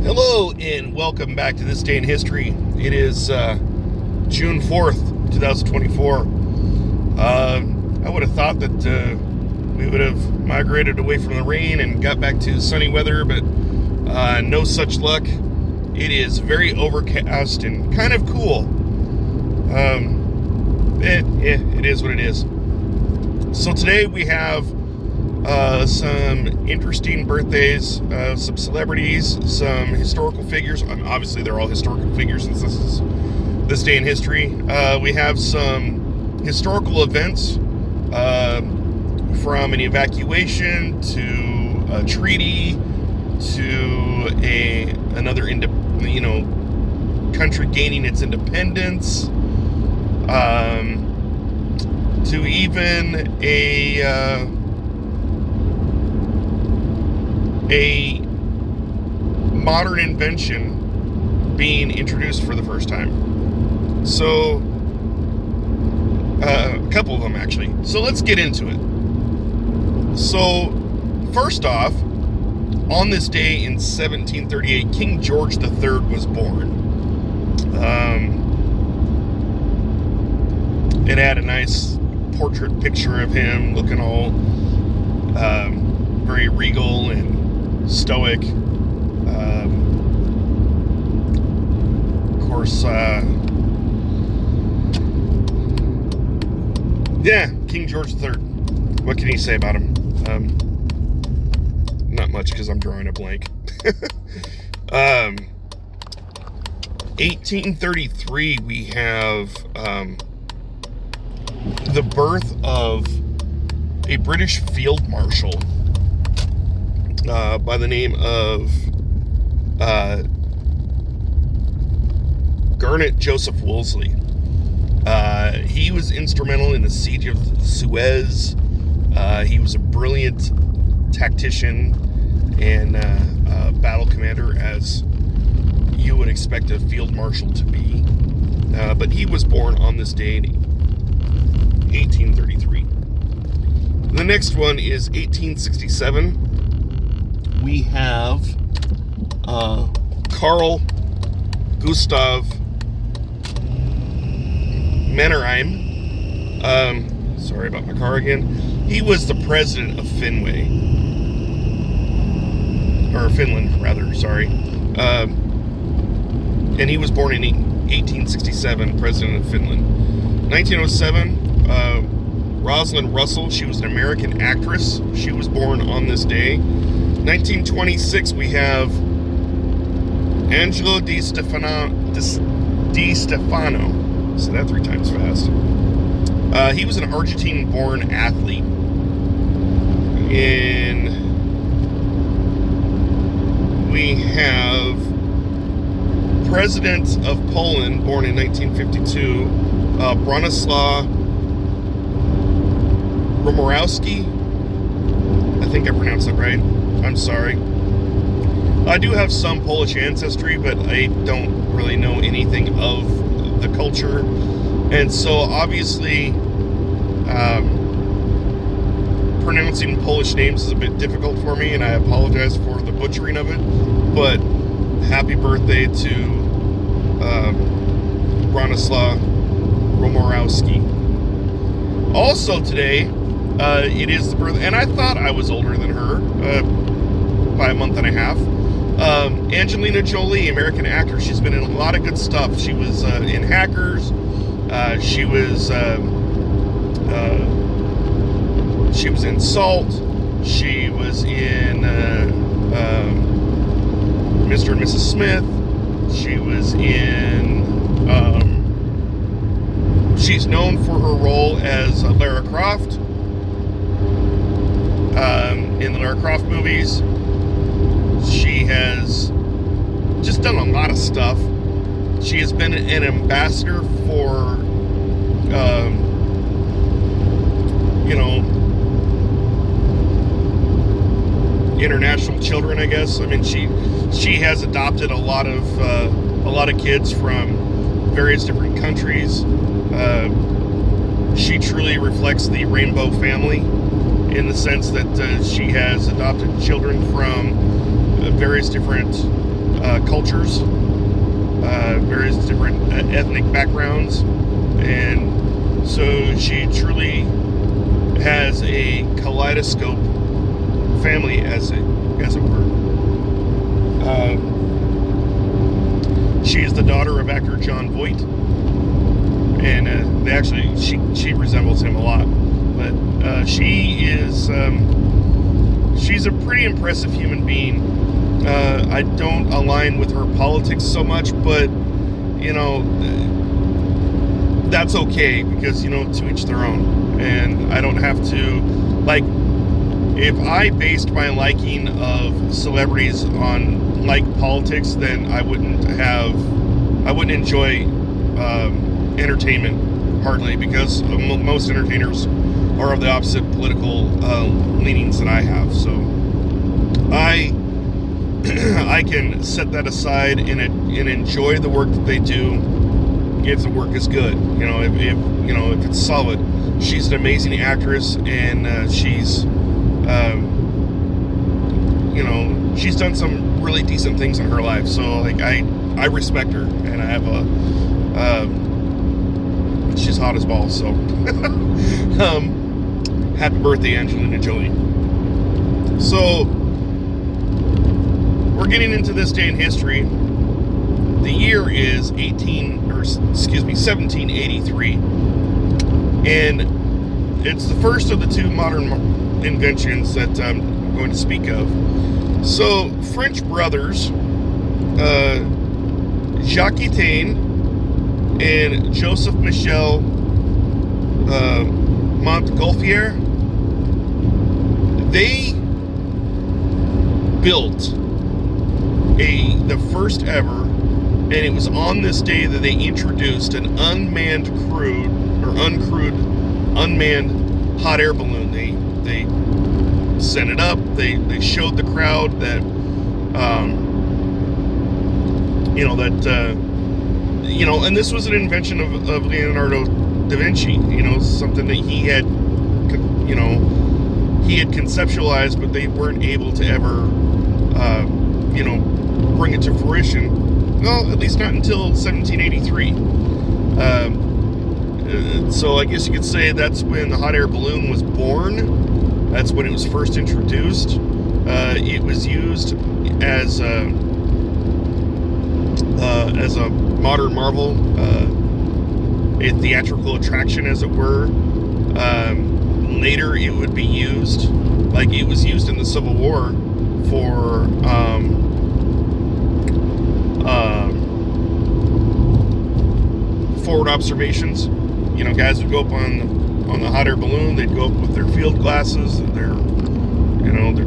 Hello and welcome back to This Day in History. It is June 4th, 2024. I would have thought that we would have migrated away from the rain and got back to sunny weather, but no such luck. It is very overcast and kind of cool. It is what it is. So today we have some interesting birthdays, some celebrities, some historical figures. Obviously, they're all historical figures since this is This Day in History. We have some historical events, from an evacuation to a treaty to another country gaining its independence, to even a modern invention being introduced for the first time. So, a couple of them actually. So let's get into it. So, first off, on this day in 1738, King George III was born. It had a nice portrait picture of him looking all very regal and stoic. Of course, King George III. What can you say about him? Not much, because I'm drawing a blank. 1833, we have the birth of a British field marshal by the name of Garnet Joseph Wolseley. He was instrumental in the siege of Suez. He was a brilliant tactician and battle commander, as you would expect a field marshal to be. But he was born on this day in 1833. The next one is 1867. We have Carl Gustav Mannerheim. Sorry about my car again. He was the president of Finland, sorry. And he was born in 1867, president of Finland. 1907, Rosalind Russell, she was an American actress. She was born on this day. 1926, we have Angelo Di Stefano. Say that 3 times fast. He was an Argentine-born athlete. And we have President of Poland, born in 1952, Bronislaw Komorowski. I think I pronounced that right. I'm sorry. I do have some Polish ancestry, but I don't really know anything of the culture. And so, obviously, pronouncing Polish names is a bit difficult for me, and I apologize for the butchering of it. But happy birthday to Bronislaw Komorowski. Also today, it is the birthday, and I thought I was older than her by a month and a half. Angelina Jolie, American actor. She's been in a lot of good stuff. She was in Hackers. She was in Salt. She was in Mr. and Mrs. Smith. She was in. She's known for her role as Lara Croft in the Lara Croft movies. She has just done a lot of stuff. She has been an ambassador for, international children, I guess. I mean, she has adopted a lot of kids from various different countries. She truly reflects the rainbow family in the sense that she has adopted children from various different cultures, various different ethnic backgrounds, and so she truly has a kaleidoscope family, as it were. She is the daughter of actor Jon Voight, and she resembles him a lot. But she's a pretty impressive human being. I don't align with her politics so much, but that's okay, because to each their own, and I don't have to if I based my liking of celebrities on politics, then I wouldn't enjoy entertainment hardly, because most entertainers are of the opposite political leanings that I have. So I can set that aside and enjoy the work that they do if the work is good. If it's solid. She's an amazing actress, and she's done some really decent things in her life. So I respect her, and I have she's hot as balls. So happy birthday, Angelina Jolie. So we're getting into this day in history. The year is 1783, and it's the first of the two modern inventions that I'm going to speak of. So French brothers, Jacques Etienne and Joseph Michel Montgolfier, they built the first ever, and it was on this day that they introduced an unmanned hot air balloon. They sent it up. They showed the crowd that and this was an invention of Leonardo da Vinci. Something that he had conceptualized, but they weren't able to ever bring it to fruition. Well, at least not until 1783. So I guess you could say that's when the hot air balloon was born. That's when it was first introduced. It was used as a modern marvel, a theatrical attraction, as it were. Later, it would be used, it was used in the Civil War for forward observations. Guys would go up on the hot air balloon. They'd go up with their field glasses, their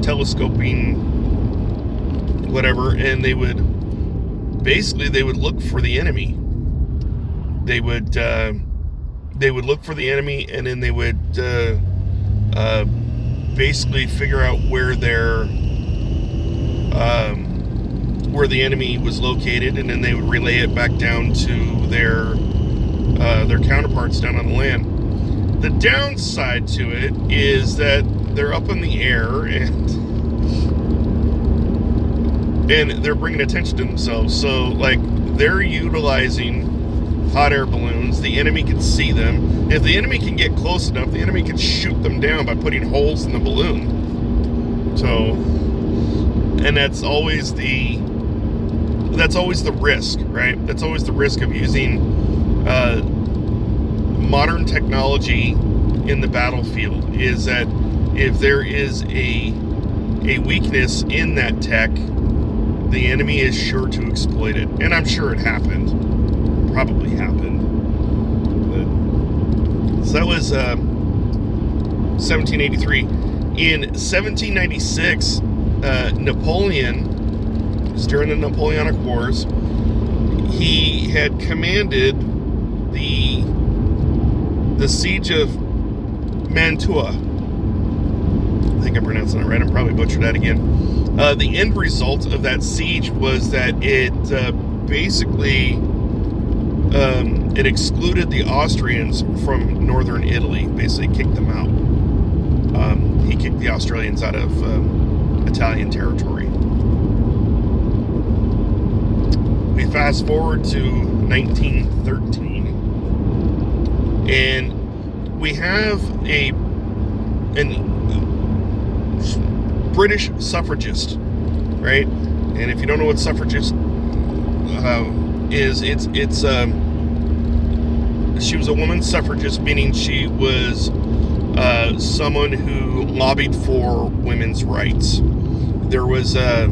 telescoping, whatever, and they would look for the enemy. They would look for the enemy, and then they would basically figure out where the enemy was located, and then they would relay it back down to their counterparts down on the land. The downside to it is that they're up in the air, and they're bringing attention to themselves. So they're utilizing hot air balloons. The enemy can see them. If the enemy can get close enough, the enemy can shoot them down by putting holes in the balloon. So, and that's always the risk, right? That's always the risk of using modern technology in the battlefield, is that if there is a weakness in that tech, the enemy is sure to exploit it. And I'm sure it happened. Probably happened. So that was 1783. In 1796, Napoleon, it was during the Napoleonic Wars, he had commanded the siege of Mantua. I think I'm pronouncing that right. I'm probably butchered that again. The end result of that siege was that it basically it excluded the Austrians from northern Italy. Basically kicked them out. He kicked the Australians out of Italian territory. we fast forward to 1913, and we have an British suffragist, right? And if you don't know what suffragist is, she was a woman suffragist, meaning she was someone who lobbied for women's rights. There was a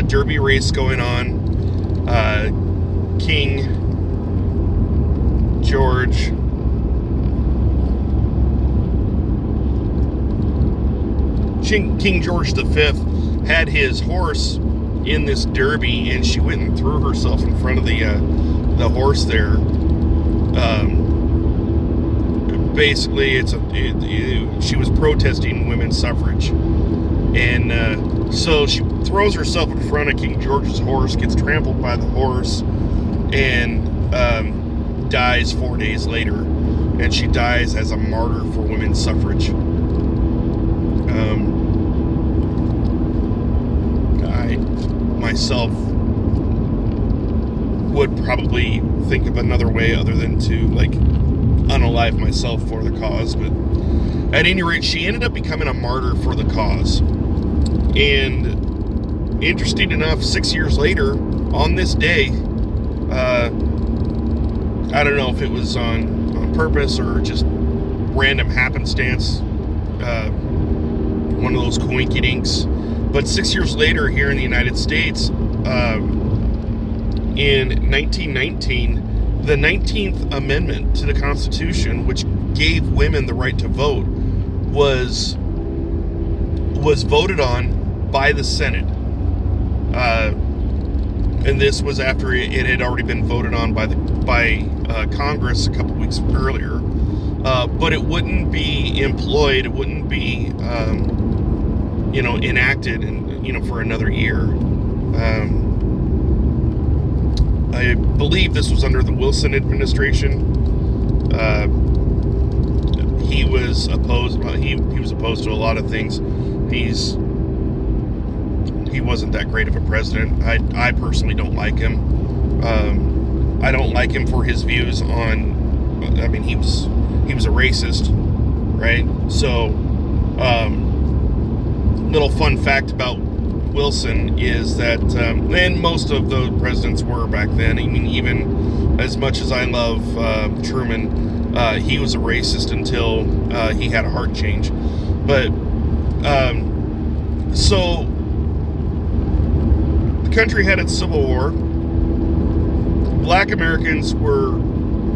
derby race going on. King George V had his horse in this derby, and she went and threw herself in front of the horse there. Basically, she was protesting women's suffrage, and so she throws herself in front of King George's horse, gets trampled by the horse, and dies 4 days later. And she dies as a martyr for women's suffrage. I myself would probably think of another way other than to unalive myself for the cause, but at any rate, she ended up becoming a martyr for the cause. And interesting enough, 6 years later, on this day, I don't know if it was on purpose or just random happenstance, one of those coinkydinks, but 6 years later here in the United States, in 1919, the 19th Amendment to the Constitution, which gave women the right to vote, was voted on by the Senate. And this was after it had already been voted on by Congress a couple weeks earlier. But it wouldn't be employed, it wouldn't be enacted for another year. I believe this was under the Wilson administration. He was opposed. Well, he was opposed to a lot of things. He wasn't that great of a president. I personally don't like him. I don't like him for his views on. I mean, he was a racist, right? So, little fun fact about Wilson is that, and most of the presidents were back then. I mean, even as much as I love Truman, he was a racist until he had a heart change. But so the country had its Civil War. Black Americans were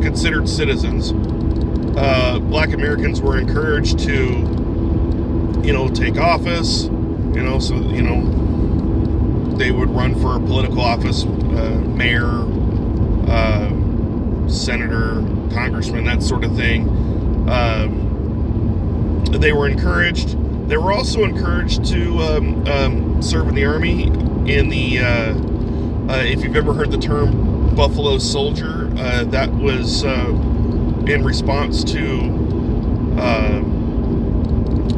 considered citizens. Black Americans were encouraged to, take office. So they would run for a political office, mayor, senator, congressman, that sort of thing. They were encouraged. They were also encouraged to serve in the army. In the if you've ever heard the term Buffalo Soldier, that was in response to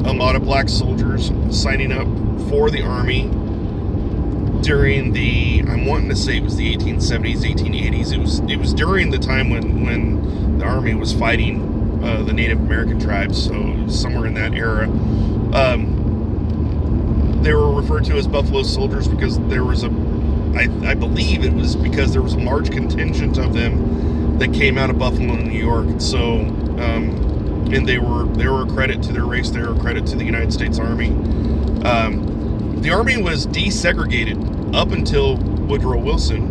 a lot of black soldiers signing up for the army during I'm wanting to say it was the 1870s, 1880s. It was during the time when the army was fighting the Native American tribes, so it was somewhere in that era. They were referred to as Buffalo Soldiers because there was I believe it was because there was a large contingent of them that came out of Buffalo, New York. So, and they were a credit to their race. They were a credit to the United States Army. The Army was desegregated up until Woodrow Wilson,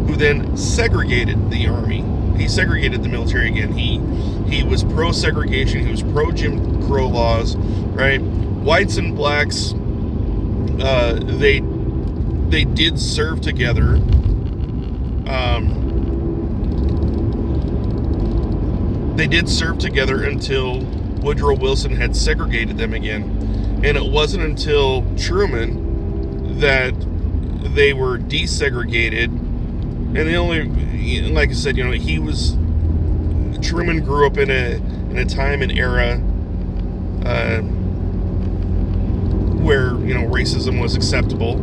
who then segregated the Army. He segregated the military again. He was pro-segregation. He was pro-Jim Crow laws, right? Whites and blacks, they did serve together. They did serve together until Woodrow Wilson had segregated them again. And it wasn't until Truman that they were desegregated. And the only, like I said, Truman grew up in a time and era where racism was acceptable,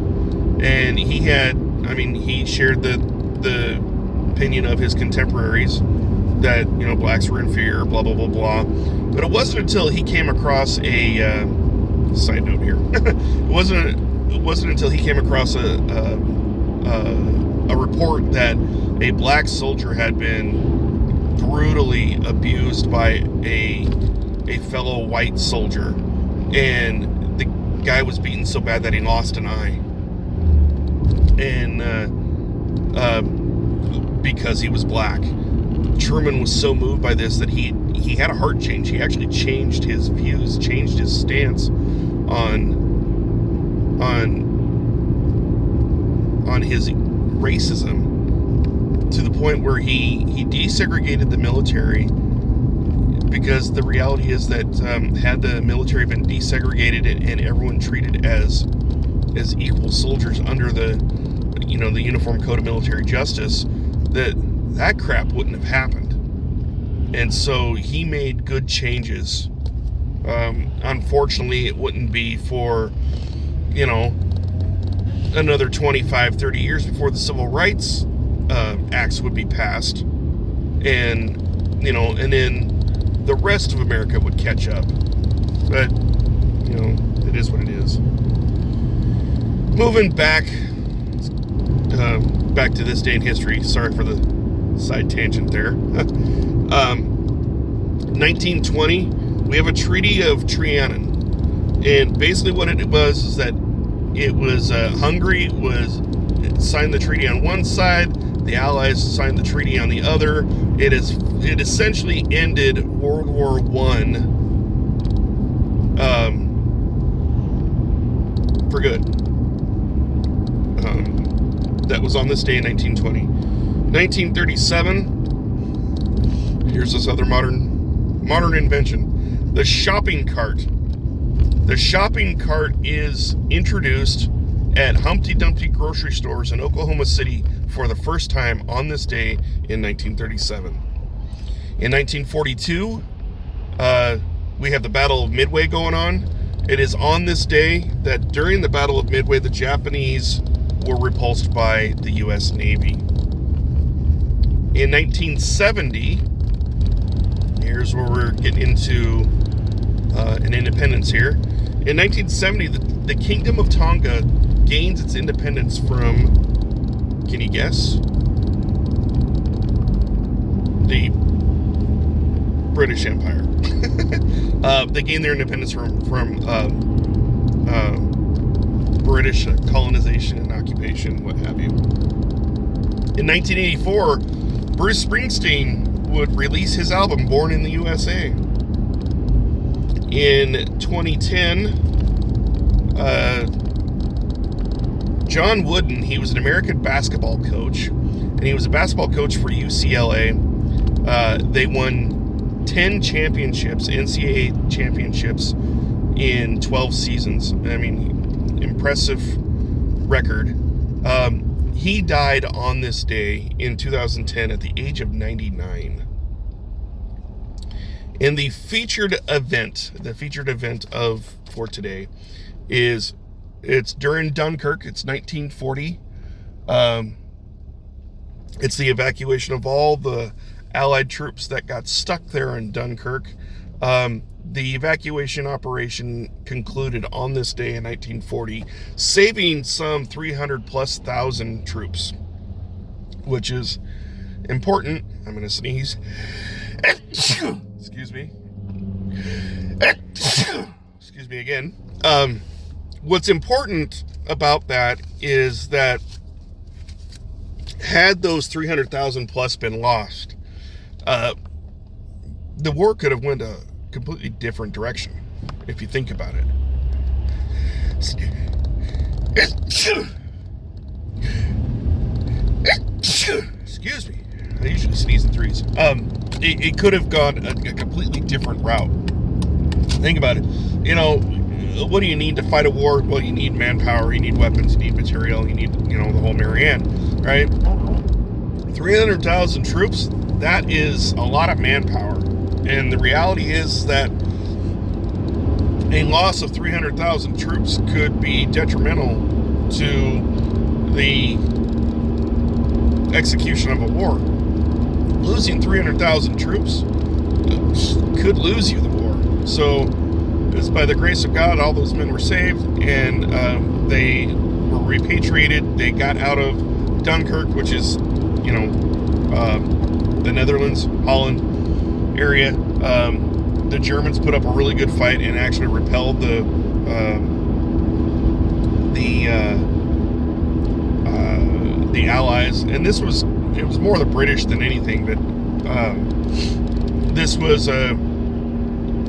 and he had I mean, he shared the opinion of his contemporaries that, you know, blacks were inferior, blah, blah, blah, blah. But it wasn't until he came across a side note here. It wasn't until he came across a report that a black soldier had been brutally abused by a fellow white soldier, and the guy was beaten so bad that he lost an eye, and because he was black. Truman was so moved by this that he had a heart change. He actually changed his views, changed his stance on his racism, to the point where he desegregated the military, because the reality is that had the military been desegregated and everyone treated as equal soldiers under the Uniform Code of Military Justice, that crap wouldn't have happened. And so he made good changes. Unfortunately, it wouldn't be for, another 25, 30 years before the Civil Rights Acts would be passed. And then the rest of America would catch up. But, it is what it is. Moving back to this day in history. Sorry for the side tangent there. 1920, we have a Treaty of Trianon. And basically what it was is that it was Hungary signed the treaty on one side, the Allies signed the treaty on the other. It essentially ended World War I for good. That was on this day in 1920. 1937, here's this other modern invention, the shopping cart. The shopping cart is introduced at Humpty Dumpty grocery stores in Oklahoma City for the first time on this day in 1937. In 1942, we have the Battle of Midway going on. It is on this day that during the Battle of Midway, the Japanese were repulsed by the U.S. Navy. In 1970, here's where we're getting into an independence here. In 1970, the Kingdom of Tonga gains its independence from, can you guess? The British Empire. They gained their independence from British colonization and occupation, what have you. In 1984, Bruce Springsteen would release his album Born in the USA. In 2010, John Wooden, he was an American basketball coach, and he was a basketball coach for UCLA. They won 10 championships, NCAA championships, in 12 seasons. I mean, impressive record. He died on this day in 2010 at the age of 99. And the featured event for today it's during Dunkirk. It's 1940. It's the evacuation of all the Allied troops that got stuck there in Dunkirk. The evacuation operation concluded on this day in 1940, saving some 300,000+ troops, which is important. I'm going to sneeze. Excuse me. Excuse me again. What's important about that is that had those 300,000+ been lost, the war could have went a completely different direction, if you think about it. Excuse me. I usually sneeze in threes. It could have gone a completely different route. Think about it. What do you need to fight a war? Well, you need manpower, you need weapons, you need material, you need, the whole Marianne, right? 300,000 troops, that is a lot of manpower. And the reality is that a loss of 300,000 troops could be detrimental to the execution of a war. Losing 300,000 troops could lose you the war. So it's by the grace of God, all those men were saved, and they were repatriated. They got out of Dunkirk, which is, the Netherlands, Holland area. The Germans put up a really good fight and actually repelled the Allies. And it was more the British than anything, but this was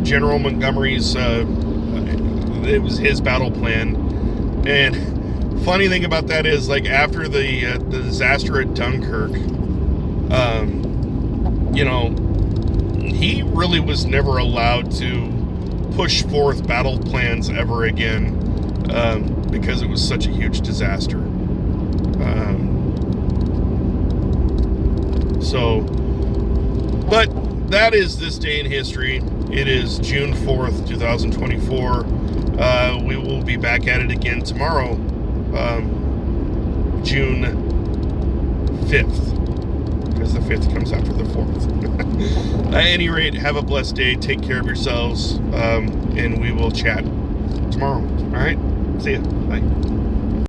General Montgomery's. It was his battle plan. And funny thing about that is, like, after the disaster at Dunkirk, he really was never allowed to push forth battle plans ever again, because it was such a huge disaster. But that is this day in history. It is June 4th, 2024. We will be back at it again tomorrow, June 5th, because the 5th comes after the 4th. At any rate, have a blessed day. Take care of yourselves, and we will chat tomorrow. All right? See ya. Bye.